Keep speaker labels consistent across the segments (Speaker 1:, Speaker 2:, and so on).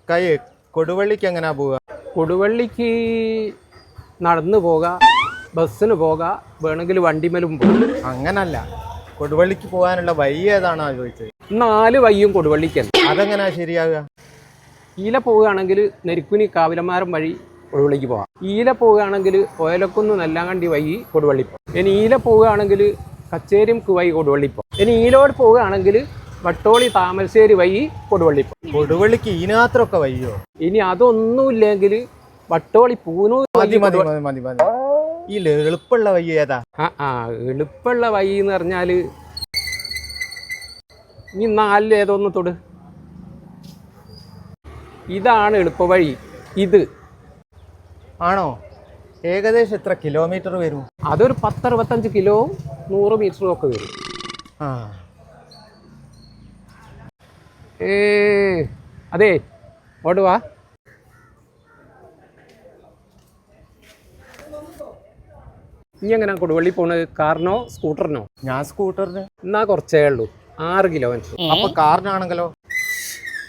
Speaker 1: കൈ കൊടുവള്ളിക്ക് എങ്ങനെയാ പോവുക?
Speaker 2: കൊടുവള്ളിക്ക് നടന്നു പോകാം, ബസ്സിന് പോകാം, വേണമെങ്കിൽ വണ്ടിമേലും പോകാം.
Speaker 1: അങ്ങനല്ല, കൊടുവള്ളിക്ക് പോകാനുള്ള വഴി ഏതാണോ ചോദിച്ചത്?
Speaker 2: 4 വഴിയും കൊടുവള്ളിക്കല്ല.
Speaker 1: അതെങ്ങനെയാ ശരിയാവുക?
Speaker 2: ഈല പോവുകയാണെങ്കിൽ നെരിക്കുനി കാവിലമാരം വഴി കൊടുവള്ളിക്ക് പോകാം. ഈല പോവുകയാണെങ്കിൽ ഓയലക്കുന്ന് നെല്ലാങ്കണ്ടി വഴി കൊടുവള്ളി പോകാം. ഇനി ഈല പോവുകയാണെങ്കിൽ കച്ചേരിമുക്ക് വഴി കൊടുവള്ളി പോകാം. ഇനി ഈലോട് പോവുകയാണെങ്കിൽ വട്ടോളി താമരശ്ശേരി വഴി കൊടുവള്ളി പോകാം.
Speaker 1: കൊടുവള്ളിക്ക് ഇതിനകത്തൊക്കെ വയ്യോ?
Speaker 2: ഇനി അതൊന്നുമില്ലെങ്കിൽ വട്ടോളി പൂനൂർ
Speaker 1: മതി മതി മതി മതി മതി. ഈ എളുപ്പമുള്ള വഴി ഏതാ?
Speaker 2: എളുപ്പമുള്ള വഴി എന്ന് പറഞ്ഞാൽ ഈ 4 ഏതൊന്ന് തൊട്. ഇതാണ് എളുപ്പ വഴി. ഇത്
Speaker 1: ആണോ? ഏകദേശം എത്ര കിലോമീറ്റർ വരും?
Speaker 2: അതൊരു 10-65 കിലോ 100 മീറ്ററും ഒക്കെ വരും. അതെ, ഓടുവാ. ഇനി എങ്ങനെ കൊടുവള്ളി പോണത്? കാറിനോ സ്കൂട്ടറിനോ?
Speaker 1: ഞാൻ സ്കൂട്ടറിന്.
Speaker 2: എന്നാ കുറച്ചേ ഉള്ളൂ, 6 കിലോമീറ്റർ.
Speaker 1: അപ്പൊ കാറിനാണെങ്കിലോ?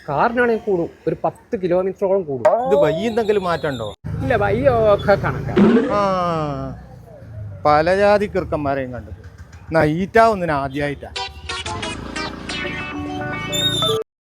Speaker 2: കാറിനാണെങ്കിൽ കൂടും, ഒരു 10 കിലോമീറ്ററോളം കൂടും.
Speaker 1: ഇത് വഴി എന്തെങ്കിലും മാറ്റമുണ്ടോ?
Speaker 2: ഇല്ല, വയ്യൊക്കെ കണക്കാണ്.
Speaker 1: പല ജാതി കിറുക്കന്മാരെയും കണ്ടത്. ഈറ്റാവുന്നതിന് ആദ്യമായിട്ടാ.